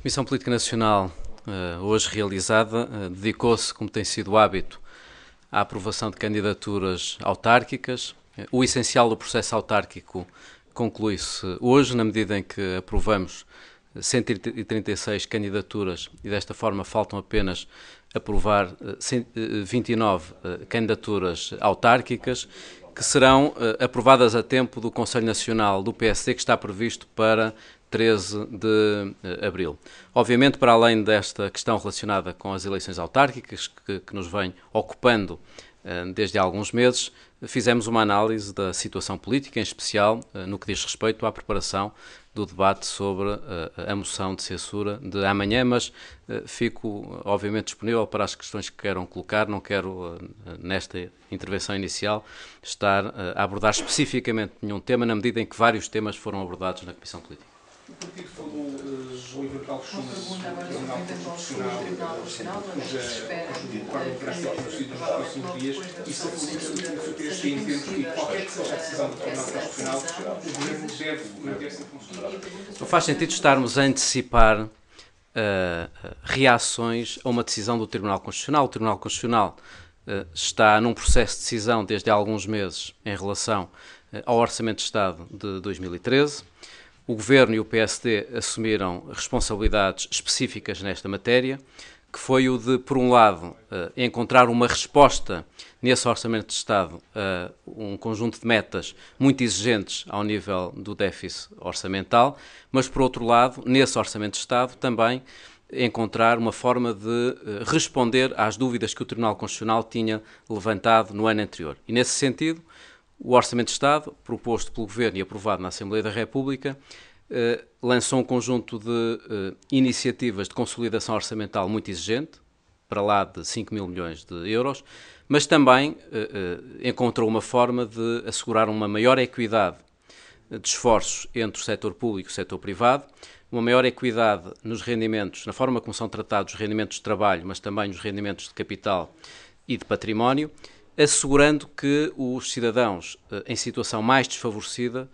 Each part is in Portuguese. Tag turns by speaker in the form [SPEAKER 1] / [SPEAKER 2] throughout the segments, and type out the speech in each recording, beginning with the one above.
[SPEAKER 1] Comissão Política Nacional, hoje realizada, dedicou-se, como tem sido o hábito, à aprovação de candidaturas autárquicas. O essencial do processo autárquico conclui-se hoje, na medida em que aprovamos 136 candidaturas e desta forma faltam apenas aprovar 29 candidaturas autárquicas que serão aprovadas a tempo do Conselho Nacional do PSD, que está previsto para 13 de abril. Obviamente, para além desta questão relacionada com as eleições autárquicas, que nos vem ocupando desde há alguns meses, fizemos uma análise da situação política, em especial no que diz respeito à preparação do debate sobre a moção de censura de amanhã, mas fico, obviamente, disponível para as questões que queiram colocar. Não quero, nesta intervenção inicial, estar a abordar especificamente nenhum tema, na medida em que vários temas foram abordados na Comissão Política.
[SPEAKER 2] O partido falou do eventual chumbo do Tribunal Constitucional, cuja forma deverá ser conhecida nos próximos dias, e se o PSD entende que qualquer que seja a decisão do Tribunal Constitucional, o Governo deve manter-se em função.
[SPEAKER 1] Não faz sentido estarmos a antecipar reações a uma decisão do Tribunal Constitucional. O Tribunal Constitucional está num processo de decisão desde há alguns meses em relação ao Orçamento de Estado de 2013. O Governo e o PSD assumiram responsabilidades específicas nesta matéria, que foi o de, por um lado, encontrar uma resposta nesse Orçamento de Estado a um conjunto de metas muito exigentes ao nível do déficit orçamental, mas, por outro lado, nesse Orçamento de Estado também encontrar uma forma de responder às dúvidas que o Tribunal Constitucional tinha levantado no ano anterior. E, nesse sentido, o Orçamento de Estado, proposto pelo Governo e aprovado na Assembleia da República, lançou um conjunto de iniciativas de consolidação orçamental muito exigente, para lá de 5 mil milhões de euros, mas também encontrou uma forma de assegurar uma maior equidade de esforços entre o setor público e o setor privado, uma maior equidade nos rendimentos, na forma como são tratados os rendimentos de trabalho, mas também os rendimentos de capital e de património, assegurando que os cidadãos em situação mais desfavorecida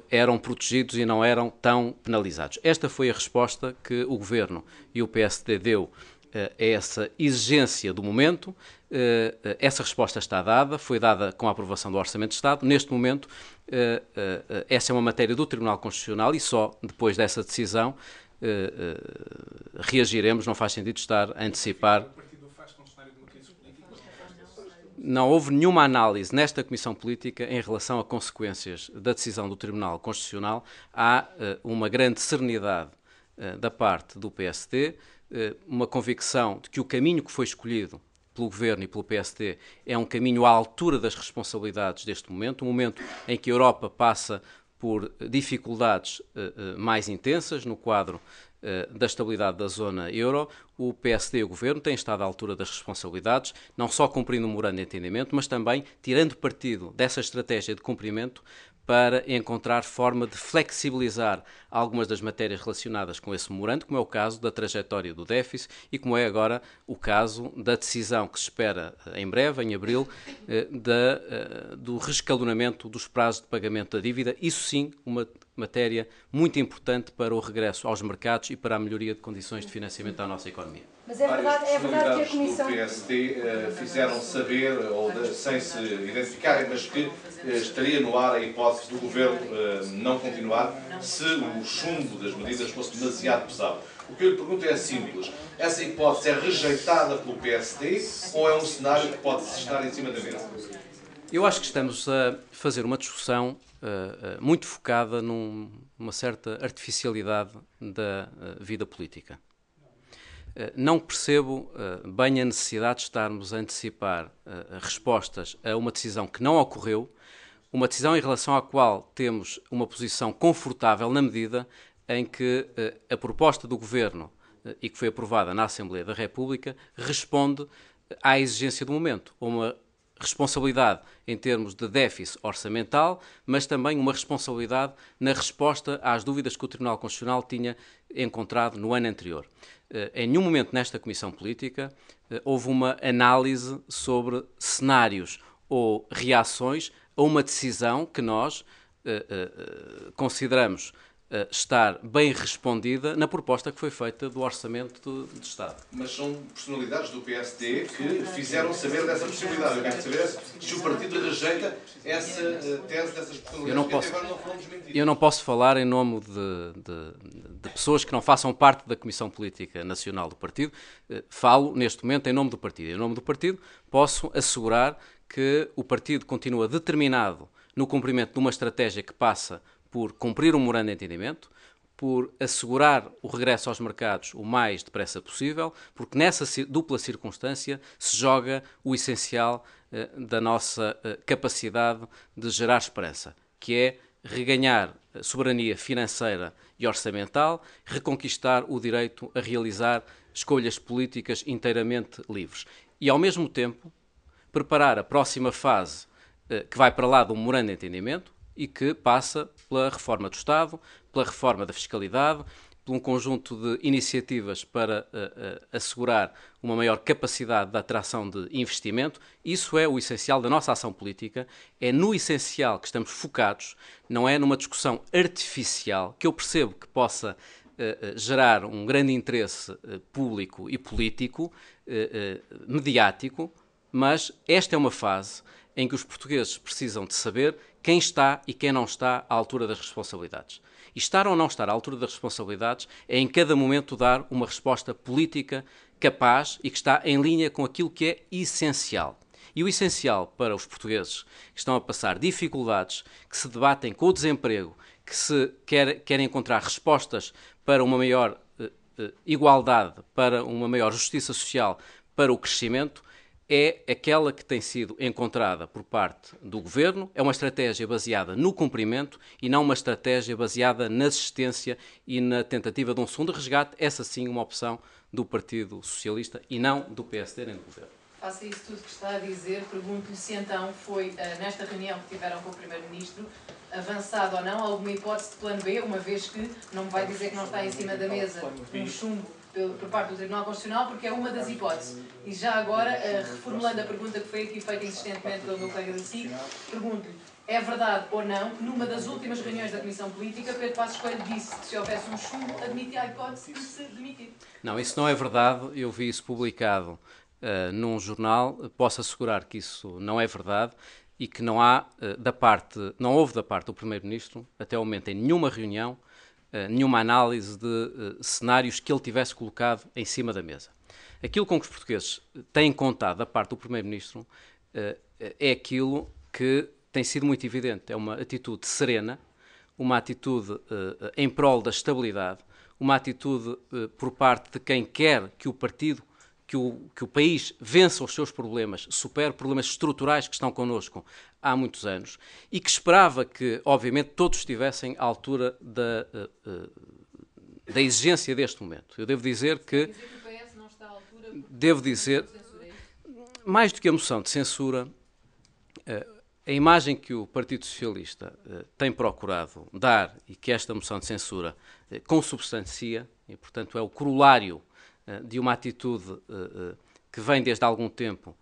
[SPEAKER 1] eram protegidos e não eram tão penalizados. Esta foi a resposta que o Governo e o PSD deu a essa exigência do momento. Essa resposta está dada, foi dada com a aprovação do Orçamento de Estado. Neste momento, essa é uma matéria do Tribunal Constitucional e só depois dessa decisão reagiremos. Não faz sentido estar a antecipar. Não houve nenhuma análise nesta Comissão Política em relação a consequências da decisão do Tribunal Constitucional. Há uma grande serenidade da parte do PSD, uma convicção de que o caminho que foi escolhido pelo Governo e pelo PSD é um caminho à altura das responsabilidades deste momento, um momento em que a Europa passa por dificuldades mais intensas no quadro da estabilidade da zona euro. O PSD e o Governo têm estado à altura das responsabilidades, não só cumprindo o memorando de entendimento, mas também tirando partido dessa estratégia de cumprimento para encontrar forma de flexibilizar algumas das matérias relacionadas com esse memorando, como é o caso da trajetória do déficit e como é agora o caso da decisão que se espera em breve, em abril, do rescalonamento dos prazos de pagamento da dívida. Isso sim, uma matéria muito importante para o regresso aos mercados e para a melhoria de condições de financiamento da nossa economia.
[SPEAKER 3] Mas é verdade que a Comissão
[SPEAKER 4] do PSD fizeram saber, ou sem se identificarem, mas que estaria no ar a hipótese do Governo não continuar se o chumbo das medidas fosse demasiado pesado. O que eu lhe pergunto é simples. Essa hipótese é rejeitada pelo PSD ou é um cenário que pode estar em cima da mesa?
[SPEAKER 1] Eu acho que estamos a fazer uma discussão muito focada numa certa artificialidade da vida política. Não percebo bem a necessidade de estarmos a antecipar respostas a uma decisão que não ocorreu, uma decisão em relação à qual temos uma posição confortável na medida em que a proposta do Governo e que foi aprovada na Assembleia da República responde à exigência do momento, uma responsabilidade em termos de déficit orçamental, mas também uma responsabilidade na resposta às dúvidas que o Tribunal Constitucional tinha encontrado no ano anterior. Em nenhum momento nesta Comissão Política houve uma análise sobre cenários ou reações a uma decisão que nós consideramos estar bem respondida na proposta que foi feita do Orçamento de Estado.
[SPEAKER 4] Mas são personalidades do PSD que fizeram saber dessa possibilidade. Eu quero saber se o partido rejeita essa tese dessas personalidades.
[SPEAKER 1] Eu não posso falar em nome de pessoas que não façam parte da Comissão Política Nacional do partido. Falo, neste momento, em nome do partido. Em nome do partido, posso assegurar que o partido continua determinado no cumprimento de uma estratégia que passa por cumprir um memorando de entendimento, por assegurar o regresso aos mercados o mais depressa possível, porque nessa dupla circunstância se joga o essencial da nossa capacidade de gerar esperança, que é reganhar a soberania financeira e orçamental, reconquistar o direito a realizar escolhas políticas inteiramente livres. E, ao mesmo tempo, preparar a próxima fase que vai para lá do memorando de entendimento, e que passa pela reforma do Estado, pela reforma da fiscalidade, por um conjunto de iniciativas para assegurar uma maior capacidade de atração de investimento. Isso é o essencial da nossa ação política, é no essencial que estamos focados, não é numa discussão artificial, que eu percebo que possa gerar um grande interesse público e político, mediático, mas esta é uma fase em que os portugueses precisam de saber quem está e quem não está à altura das responsabilidades. E estar ou não estar à altura das responsabilidades é em cada momento dar uma resposta política capaz e que está em linha com aquilo que é essencial. E o essencial para os portugueses que estão a passar dificuldades, que se debatem com o desemprego, que se querem encontrar respostas para uma maior igualdade, para uma maior justiça social, para o crescimento, é aquela que tem sido encontrada por parte do Governo. É uma estratégia baseada no cumprimento e não uma estratégia baseada na assistência e na tentativa de um segundo resgate. Essa sim uma opção do Partido Socialista e não do PSD nem do Governo.
[SPEAKER 5] Faça isso tudo que está a dizer, pergunto-lhe se então foi, nesta reunião que tiveram com o Primeiro-Ministro, avançado ou não alguma hipótese de plano B, uma vez que não me vai dizer que não está em cima da mesa um chumbo por parte do Tribunal Constitucional, porque é uma das hipóteses. E já agora, reformulando a pergunta que foi aqui feita insistentemente pelo meu colega da SIC, pergunto-lhe, é verdade ou não que numa das últimas reuniões da Comissão Política, Pedro Passos Coelho disse que se houvesse um chumbo, admitia a hipótese de se demitir?
[SPEAKER 1] Não, isso não é verdade. Eu vi isso publicado num jornal. Posso assegurar que isso não é verdade e que não houve da parte do Primeiro-Ministro, até o momento, em nenhuma reunião, nenhuma análise de cenários que ele tivesse colocado em cima da mesa. Aquilo com que os portugueses têm contado da parte do Primeiro-Ministro é aquilo que tem sido muito evidente. É uma atitude serena, uma atitude em prol da estabilidade, uma atitude por parte de quem quer que o partido, que o país vença os seus problemas, supere problemas estruturais que estão connosco há muitos anos e que esperava que, obviamente, todos estivessem à altura da exigência deste momento. Eu devo dizer que... Devo dizer, mais do que a moção de censura, a imagem que o Partido Socialista tem procurado dar e que esta moção de censura consubstancia, e, portanto, é o corolário de uma atitude que vem desde há algum tempo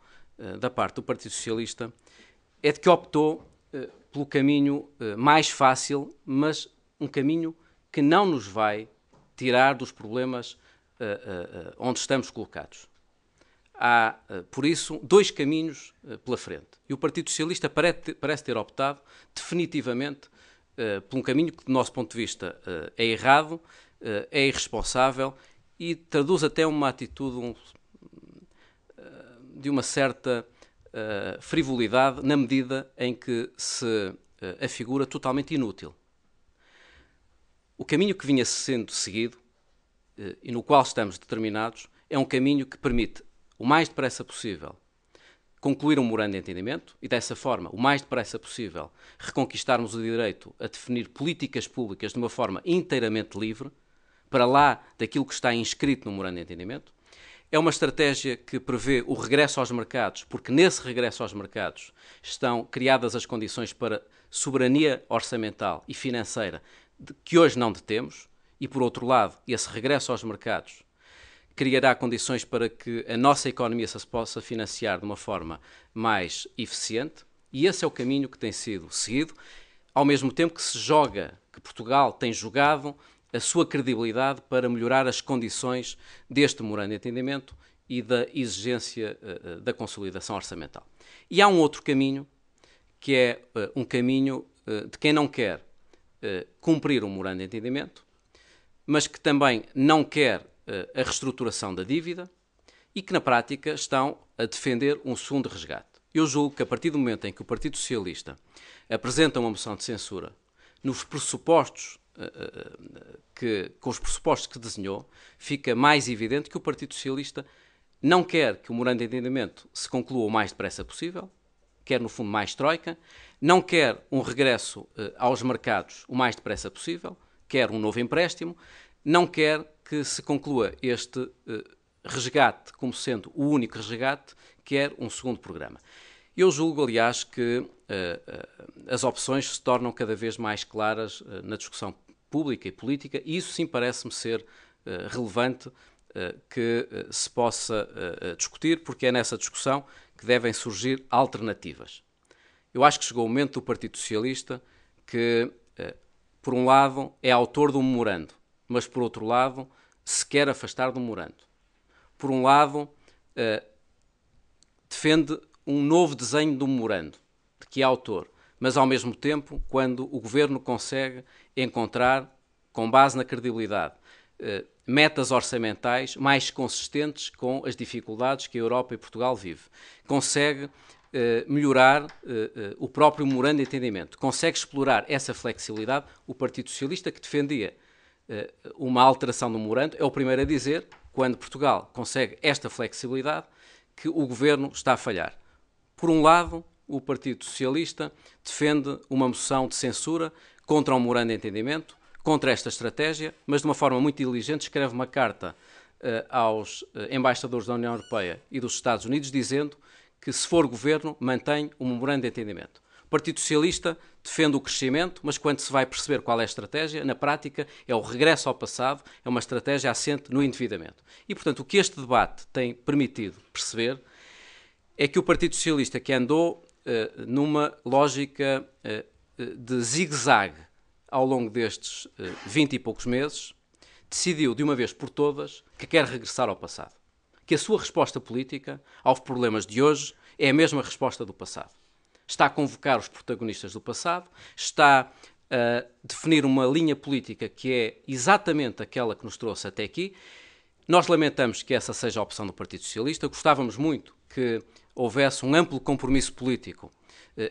[SPEAKER 1] da parte do Partido Socialista, é de que optou pelo caminho mais fácil, mas um caminho que não nos vai tirar dos problemas onde estamos colocados. Há, por isso, dois caminhos pela frente. E o Partido Socialista parece ter optado definitivamente por um caminho que, do nosso ponto de vista, é errado, é irresponsável e traduz até uma atitude de uma certa frivolidade na medida em que se afigura totalmente inútil. O caminho que vinha sendo seguido e no qual estamos determinados é um caminho que permite, o mais depressa possível, concluir um memorando de entendimento e, dessa forma, o mais depressa possível, reconquistarmos o direito a definir políticas públicas de uma forma inteiramente livre, para lá daquilo que está inscrito no memorando de entendimento. É uma estratégia que prevê o regresso aos mercados, porque nesse regresso aos mercados estão criadas as condições para soberania orçamental e financeira que hoje não detemos, e, por outro lado, esse regresso aos mercados criará condições para que a nossa economia se possa financiar de uma forma mais eficiente, e esse é o caminho que tem sido seguido, ao mesmo tempo que que Portugal tem jogado a sua credibilidade para melhorar as condições deste memorando de entendimento e da exigência da consolidação orçamental. E há um outro caminho, que é um caminho de quem não quer cumprir um memorando de entendimento, mas que também não quer a reestruturação da dívida e que, na prática, estão a defender um segundo resgate. Eu julgo que, a partir do momento em que o Partido Socialista apresenta uma moção de censura nos pressupostos com os pressupostos que desenhou, fica mais evidente que o Partido Socialista não quer que o memorando de entendimento se conclua o mais depressa possível, quer, no fundo, mais troika, não quer um regresso aos mercados o mais depressa possível, quer um novo empréstimo, não quer que se conclua este resgate como sendo o único resgate, quer um segundo programa. Eu julgo, aliás, que as opções se tornam cada vez mais claras na discussão pública e política, e isso sim parece-me ser relevante que se possa discutir, porque é nessa discussão que devem surgir alternativas. Eu acho que chegou o momento do Partido Socialista que, por um lado, é autor do memorando, mas, por outro lado, se quer afastar do memorando. Por um lado, defende um novo desenho do memorando, de que é autor, mas, ao mesmo tempo, quando o Governo consegue encontrar, com base na credibilidade, metas orçamentais mais consistentes com as dificuldades que a Europa e Portugal vivem, consegue melhorar o próprio memorando de entendimento, consegue explorar essa flexibilidade. O Partido Socialista, que defendia uma alteração do memorando, é o primeiro a dizer, quando Portugal consegue esta flexibilidade, que o Governo está a falhar. Por um lado, o Partido Socialista defende uma moção de censura contra o memorando de entendimento, contra esta estratégia, mas de uma forma muito diligente escreve uma carta aos embaixadores da União Europeia e dos Estados Unidos dizendo que, se for Governo, mantém o memorando de entendimento. O Partido Socialista defende o crescimento, mas quando se vai perceber qual é a estratégia, na prática é o regresso ao passado, é uma estratégia assente no endividamento. E, portanto, o que este debate tem permitido perceber é que o Partido Socialista, que andou numa lógica de zigue-zague ao longo destes 20 e poucos meses, decidiu de uma vez por todas que quer regressar ao passado. Que a sua resposta política aos problemas de hoje é a mesma resposta do passado. Está a convocar os protagonistas do passado, está a definir uma linha política que é exatamente aquela que nos trouxe até aqui. Nós lamentamos que essa seja a opção do Partido Socialista. Gostávamos muito que houvesse um amplo compromisso político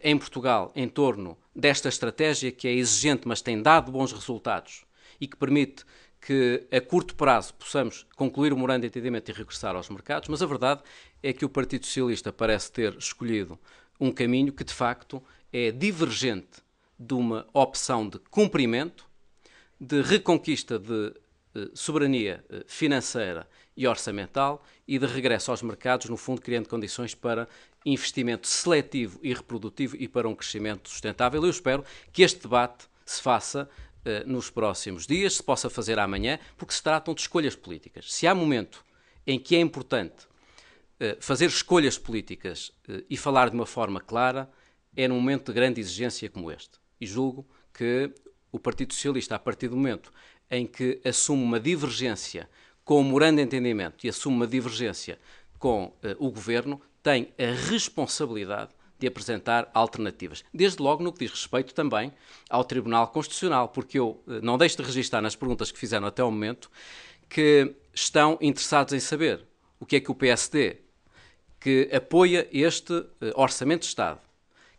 [SPEAKER 1] em Portugal em torno desta estratégia que é exigente, mas tem dado bons resultados e que permite que a curto prazo possamos concluir o memorando de entendimento e regressar aos mercados, mas a verdade é que o Partido Socialista parece ter escolhido um caminho que, de facto, é divergente de uma opção de cumprimento, de reconquista de soberania financeira e orçamental e de regresso aos mercados, no fundo, criando condições para investimento seletivo e reprodutivo e para um crescimento sustentável. Eu espero que este debate se faça nos próximos dias, se possa fazer amanhã, porque se tratam de escolhas políticas. Se há momento em que é importante fazer escolhas políticas e falar de uma forma clara, é num momento de grande exigência como este. E julgo que o Partido Socialista, a partir do momento em que assume uma divergência com o memorando de entendimento e assume uma divergência com o Governo, tem a responsabilidade de apresentar alternativas. Desde logo no que diz respeito também ao Tribunal Constitucional, porque eu não deixo de registrar nas perguntas que fizeram até ao momento que estão interessados em saber o que é que o PSD, que apoia este Orçamento de Estado,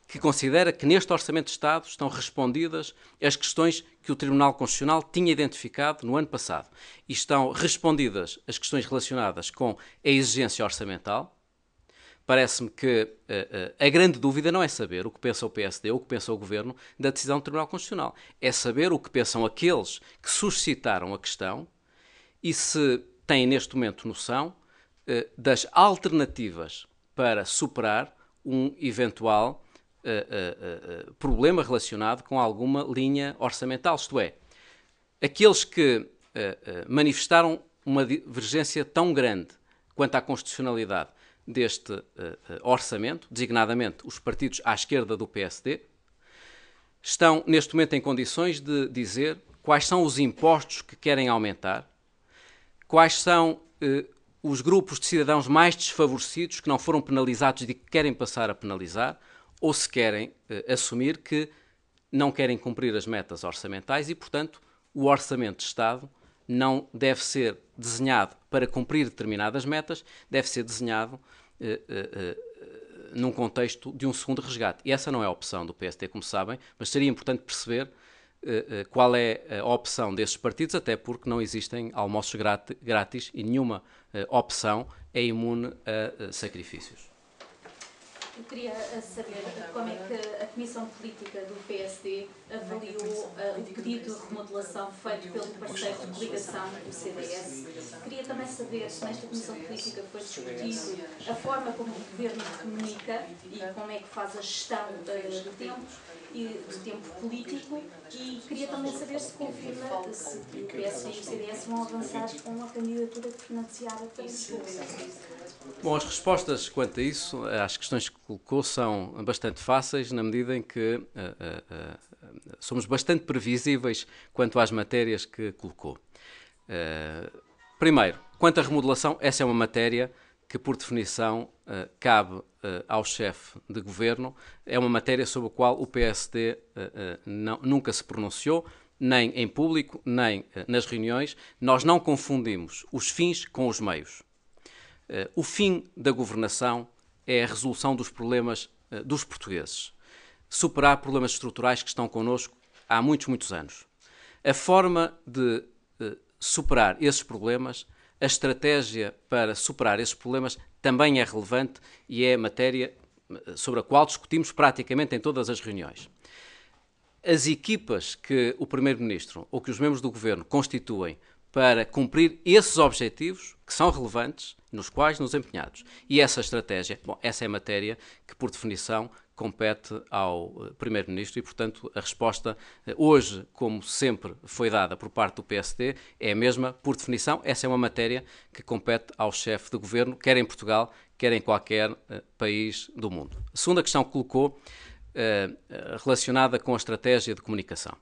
[SPEAKER 1] que considera que neste Orçamento de Estado estão respondidas as questões que o Tribunal Constitucional tinha identificado no ano passado e estão respondidas as questões relacionadas com a exigência orçamental. Parece-me que a grande dúvida não é saber o que pensa o PSD ou o que pensa o Governo da decisão do Tribunal Constitucional. É saber o que pensam aqueles que suscitaram a questão e se têm neste momento noção das alternativas para superar um eventual problema relacionado com alguma linha orçamental. Isto é, aqueles que manifestaram uma divergência tão grande quanto à constitucionalidade deste orçamento, designadamente os partidos à esquerda do PSD, estão neste momento em condições de dizer quais são os impostos que querem aumentar, quais são os grupos de cidadãos mais desfavorecidos que não foram penalizados e que querem passar a penalizar, ou se querem assumir que não querem cumprir as metas orçamentais e, portanto, o Orçamento de Estado não deve ser desenhado para cumprir determinadas metas, deve ser desenhado num contexto de um segundo resgate. E essa não é a opção do PSD, como sabem, mas seria importante perceber qual é a opção desses partidos, até porque não existem almoços grátis e nenhuma opção é imune a sacrifícios.
[SPEAKER 6] Eu queria saber como é que a Comissão Política do PSD avaliou o pedido de remodelação feito pelo parceiro de coligação do CDS. Queria também saber se nesta Comissão Política foi discutido a forma como o Governo comunica e como é que faz a gestão do tempo e do tempo político, e queria também saber se confirma se o PSD e o CDS vão avançar com a candidatura de Fernando Seara para Lisboa.
[SPEAKER 1] Bom, as respostas quanto a isso, às questões que colocou, são bastante fáceis, na medida em que somos bastante previsíveis quanto às matérias que colocou. Primeiro, quanto à remodelação, essa é uma matéria que, por definição, cabe ao chefe de governo. É uma matéria sobre a qual o PSD nunca se pronunciou, nem em público, nem nas reuniões. Nós não confundimos os fins com os meios. O fim da governação é a resolução dos problemas dos portugueses. Superar problemas estruturais que estão connosco há muitos anos. A forma de superar esses problemas, a estratégia para superar esses problemas também é relevante e é matéria sobre a qual discutimos praticamente em todas as reuniões. As equipas que o Primeiro-Ministro ou que os membros do Governo constituem para cumprir esses objetivos, que são relevantes, nos quais nos empenhados. E essa estratégia, bom, essa é a matéria que, por definição, compete ao Primeiro-Ministro e, portanto, a resposta hoje, como sempre foi dada por parte do PSD, é a mesma, por definição. Essa é uma matéria que compete ao chefe de governo, quer em Portugal, quer em qualquer país do mundo. A segunda questão que colocou, relacionada com a estratégia de comunicação.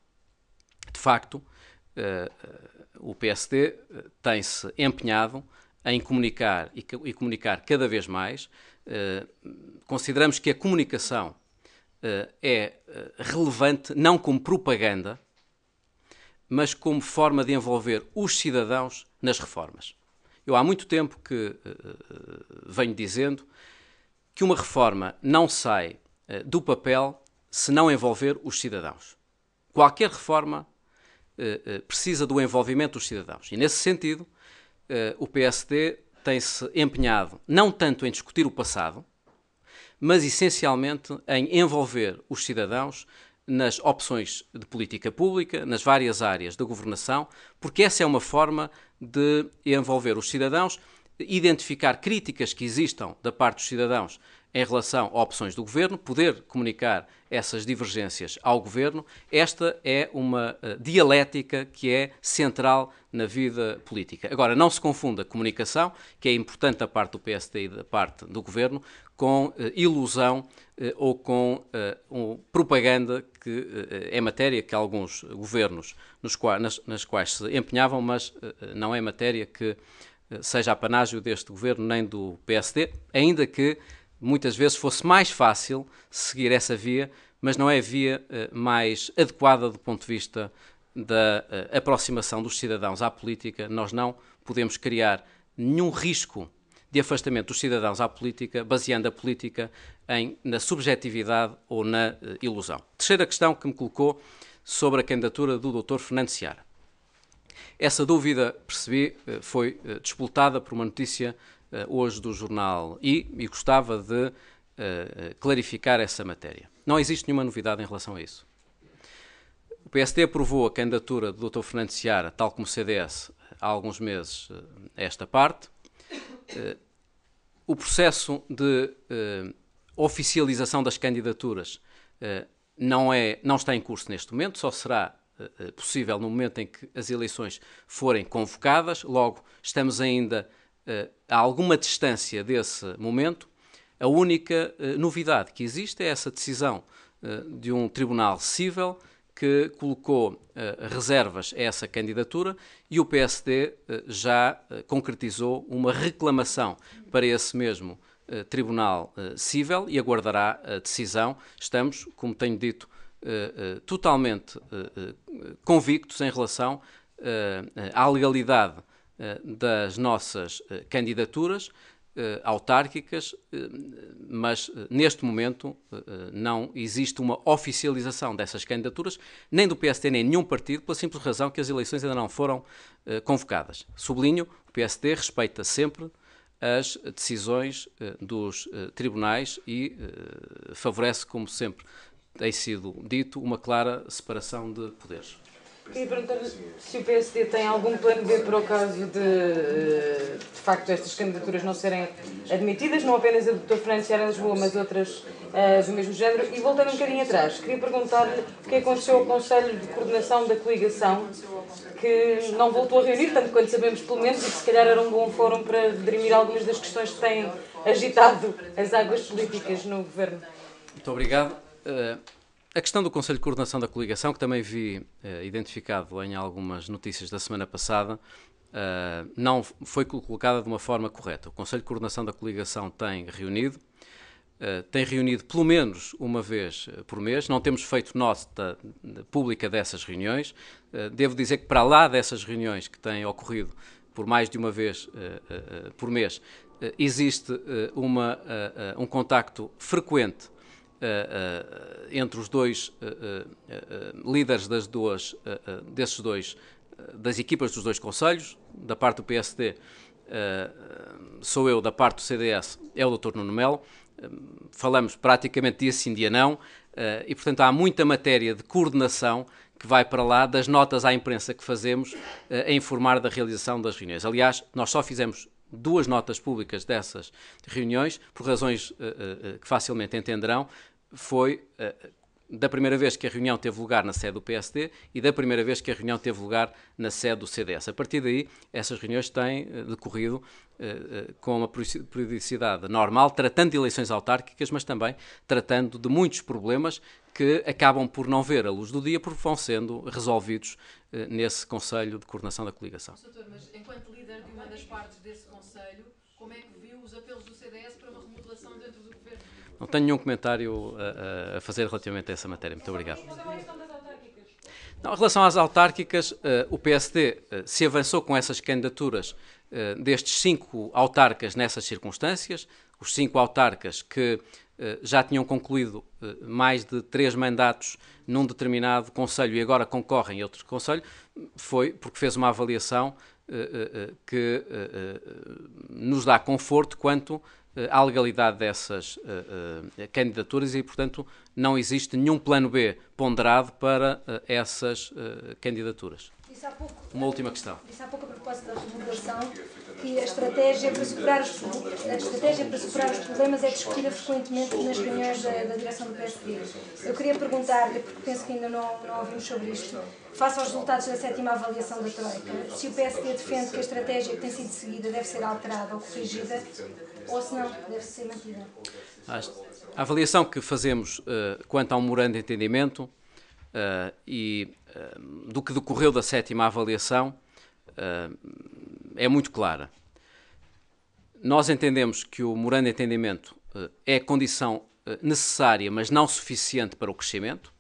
[SPEAKER 1] De facto, o PSD tem-se empenhado em comunicar e comunicar cada vez mais. Consideramos que a comunicação é relevante não como propaganda, mas como forma de envolver os cidadãos nas reformas. Eu há muito tempo que venho dizendo que uma reforma não sai do papel se não envolver os cidadãos. Qualquer reforma precisa do envolvimento dos cidadãos. E, nesse sentido, o PSD tem-se empenhado não tanto em discutir o passado, mas essencialmente em envolver os cidadãos nas opções de política pública, nas várias áreas da governação, porque essa é uma forma de envolver os cidadãos, identificar críticas que existam da parte dos cidadãos em relação a opções do Governo, poder comunicar essas divergências ao Governo. Esta é uma dialética que é central na vida política. Agora, não se confunda comunicação, que é importante da parte do PSD e da parte do Governo, com ilusão ou com propaganda, que é matéria que alguns governos nas quais se empenhavam, mas não é matéria que seja apanágio deste Governo nem do PSD, ainda que muitas vezes fosse mais fácil seguir essa via, mas não é a via mais adequada do ponto de vista da aproximação dos cidadãos à política. Nós não podemos criar nenhum risco de afastamento dos cidadãos à política, baseando a política na subjetividade ou na ilusão. Terceira questão que me colocou sobre a candidatura do Dr. Fernando Seara. Essa dúvida, percebi, foi disputada por uma notícia hoje do jornal e gostava de clarificar essa matéria. Não existe nenhuma novidade em relação a isso. O PSD aprovou a candidatura do Dr. Fernando Seara, tal como o CDS, há alguns meses a esta parte. O processo de oficialização das candidaturas não está em curso neste momento, só será possível no momento em que as eleições forem convocadas. Logo, estamos ainda a alguma distância desse momento. A única novidade que existe é essa decisão de um tribunal cível que colocou reservas a essa candidatura e o PSD já concretizou uma reclamação para esse mesmo tribunal cível e aguardará a decisão. Estamos, como tenho dito, totalmente convictos em relação à legalidade das nossas candidaturas autárquicas, mas neste momento não existe uma oficialização dessas candidaturas, nem do PSD nem de nenhum partido, pela simples razão que as eleições ainda não foram convocadas. Sublinho, o PSD respeita sempre as decisões dos tribunais e favorece, como sempre tem sido dito, uma clara separação de poderes.
[SPEAKER 7] Queria perguntar-lhe se o PSD tem algum plano B para o caso de facto, estas candidaturas não serem admitidas, não apenas a do Dr. Fernando Seara em Lisboa, mas outras do mesmo género. E voltando um bocadinho atrás, queria perguntar-lhe o que aconteceu ao Conselho de Coordenação da Coligação, que não voltou a reunir, tanto quanto sabemos pelo menos, e que se calhar era um bom fórum para dirimir algumas das questões que têm agitado as águas políticas no Governo.
[SPEAKER 1] Muito obrigado. A questão do Conselho de Coordenação da Coligação, que também vi identificado em algumas notícias da semana passada, não foi colocada de uma forma correta. O Conselho de Coordenação da Coligação tem reunido pelo menos uma vez por mês. Não temos feito nota pública dessas reuniões. Devo dizer que para lá dessas reuniões que têm ocorrido por mais de uma vez por mês, existe um contacto frequente entre os dois líderes das equipas dos dois conselhos. Da parte do PSD sou eu, da parte do CDS é o Dr. Nuno Melo. Falamos praticamente dia sim, dia não, e portanto há muita matéria de coordenação que vai para lá das notas à imprensa que fazemos a informar da realização das reuniões. Aliás, nós só fizemos 2 notas públicas dessas reuniões, por razões que facilmente entenderão. Foi da primeira vez que a reunião teve lugar na sede do PSD e da primeira vez que a reunião teve lugar na sede do CDS. A partir daí, essas reuniões têm decorrido com uma periodicidade normal, tratando de eleições autárquicas, mas também tratando de muitos problemas que acabam por não ver a luz do dia, porque vão sendo resolvidos nesse Conselho de Coordenação da Coligação.
[SPEAKER 5] Doutor, mas enquanto líder de uma das partes desse Conselho, como é que viu os apelos do CDS para uma remodelação dentro do Governo?
[SPEAKER 1] Não tenho nenhum comentário a fazer relativamente a essa matéria. Muito obrigado. Não, em relação às autárquicas, o PSD se avançou com essas candidaturas destes 5 autarcas nessas circunstâncias, os 5 autarcas que já tinham concluído mais de 3 mandatos num determinado conselho e agora concorrem em outro conselho, foi porque fez uma avaliação que nos dá conforto quanto à legalidade dessas candidaturas e, portanto, não existe nenhum plano B ponderado para essas candidaturas. Uma última questão.
[SPEAKER 3] Disse há pouco a propósito da remodelação que a estratégia para superar os problemas é discutida frequentemente nas reuniões da direção do PSD. Eu queria perguntar-lhe, porque penso que ainda não ouvimos sobre isto, face aos resultados da 7ª avaliação da Troika, se o PSD defende que a estratégia que tem sido seguida deve ser alterada ou corrigida, ou se não, deve ser mantida.
[SPEAKER 1] A avaliação que fazemos quanto ao memorando de entendimento e do que decorreu da 7ª avaliação é muito clara. Nós entendemos que o memorando de entendimento é condição necessária, mas não suficiente para o crescimento.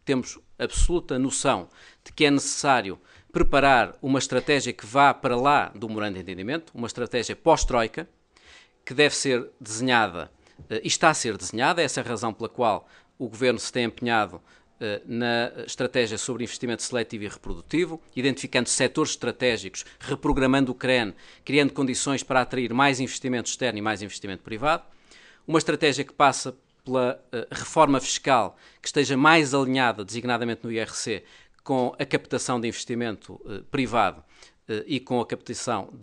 [SPEAKER 1] Temos absoluta noção de que é necessário preparar uma estratégia que vá para lá do memorando de entendimento, uma estratégia pós-Troika, que deve ser desenhada e está a ser desenhada. Essa é a razão pela qual o Governo se tem empenhado na estratégia sobre investimento seletivo e reprodutivo, identificando setores estratégicos, reprogramando o CREN, criando condições para atrair mais investimento externo e mais investimento privado. Uma estratégia que passa pela reforma fiscal que esteja mais alinhada, designadamente no IRC, com a captação de investimento privado e com a captação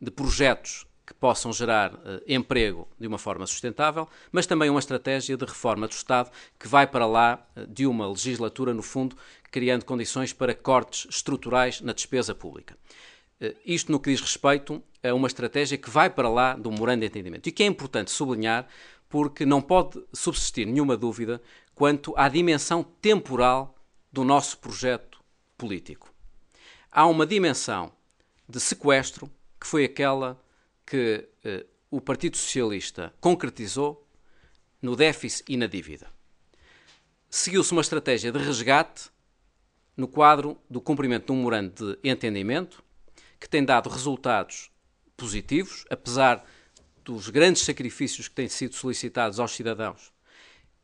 [SPEAKER 1] de projetos que possam gerar emprego de uma forma sustentável, mas também uma estratégia de reforma do Estado que vai para lá de uma legislatura, no fundo, criando condições para cortes estruturais na despesa pública. Isto no que diz respeito a uma estratégia que vai para lá do memorando de entendimento e que é importante sublinhar porque não pode subsistir nenhuma dúvida quanto à dimensão temporal do nosso projeto político. Há uma dimensão de sequestro, que foi aquela que o Partido Socialista concretizou no déficit e na dívida. Seguiu-se uma estratégia de resgate no quadro do cumprimento de um memorando de entendimento que tem dado resultados positivos, apesar dos grandes sacrifícios que têm sido solicitados aos cidadãos.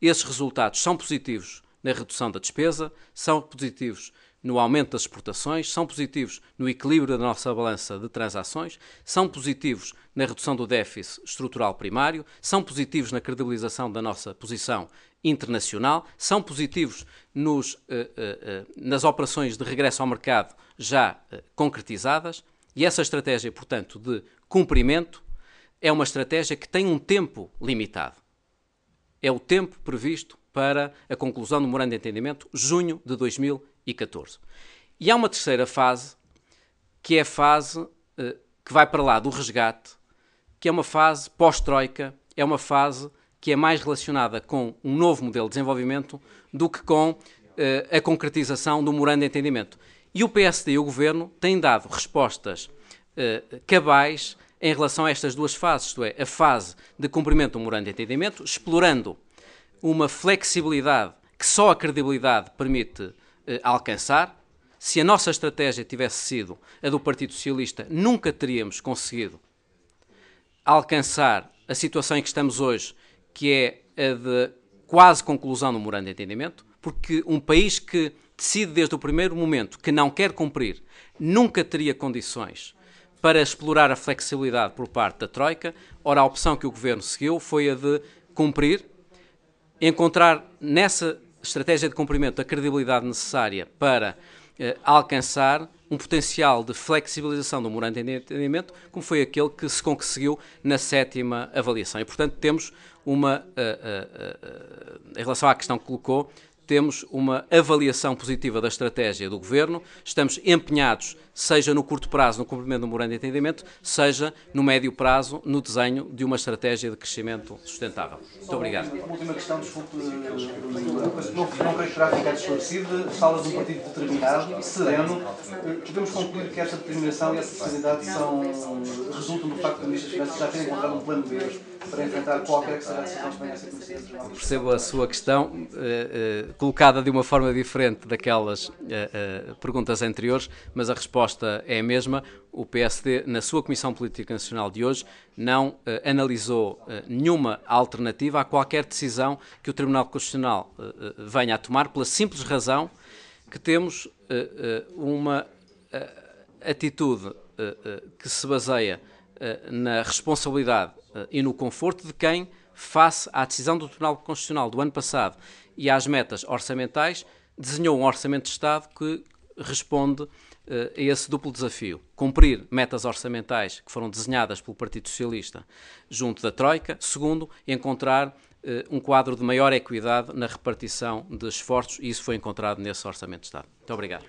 [SPEAKER 1] Esses resultados são positivos na redução da despesa, são positivos no aumento das exportações, são positivos no equilíbrio da nossa balança de transações, são positivos na redução do déficit estrutural primário, são positivos na credibilização da nossa posição internacional, são positivos nas operações de regresso ao mercado já concretizadas, e essa estratégia, portanto, de cumprimento é uma estratégia que tem um tempo limitado. É o tempo previsto para a conclusão do memorando de entendimento, junho de 2014. E há uma terceira fase, que é a fase que vai para lá do resgate, que é uma fase pós-troika, é uma fase que é mais relacionada com um novo modelo de desenvolvimento do que com a concretização do memorando de entendimento. E o PSD e o Governo têm dado respostas cabais em relação a estas duas fases, isto é, a fase de cumprimento do memorando de entendimento, explorando uma flexibilidade que só a credibilidade permite alcançar. Se a nossa estratégia tivesse sido a do Partido Socialista, nunca teríamos conseguido alcançar a situação em que estamos hoje, que é a de quase conclusão do memorando de entendimento, porque um país que decide desde o primeiro momento que não quer cumprir, nunca teria condições para explorar a flexibilidade por parte da Troika. Ora, a opção que o Governo seguiu foi a de cumprir, encontrar nessa estratégia de cumprimento a credibilidade necessária para alcançar um potencial de flexibilização do memorando de entendimento, como foi aquele que se conseguiu na 7ª avaliação. E, portanto, temos em relação à questão que colocou, temos uma avaliação positiva da estratégia do Governo, estamos empenhados, seja no curto prazo, no cumprimento do memorando de entendimento, seja no médio prazo, no desenho de uma estratégia de crescimento sustentável. Muito obrigado.
[SPEAKER 2] Uma última questão, desculpe, não creio que terá ficado esclarecido. Fala de um partido determinado, sereno. Podemos concluir que esta determinação e essa serenidade resultam do facto do Ministro das Finanças já ter encontrado um plano B para enfrentar qualquer que seja a decisão que venha a ser conhecida.
[SPEAKER 1] Percebo a sua questão, colocada de uma forma diferente daquelas perguntas anteriores, mas a resposta é a mesma. O PSD, na sua Comissão Política Nacional de hoje, não analisou nenhuma alternativa a qualquer decisão que o Tribunal Constitucional venha a tomar, pela simples razão que temos uma atitude que se baseia na responsabilidade e no conforto de quem, face à decisão do Tribunal Constitucional do ano passado e às metas orçamentais, desenhou um orçamento de Estado que responde a esse duplo desafio: cumprir metas orçamentais que foram desenhadas pelo Partido Socialista junto da Troika. Segundo, encontrar um quadro de maior equidade na repartição de esforços, e isso foi encontrado nesse orçamento de Estado. Muito obrigado.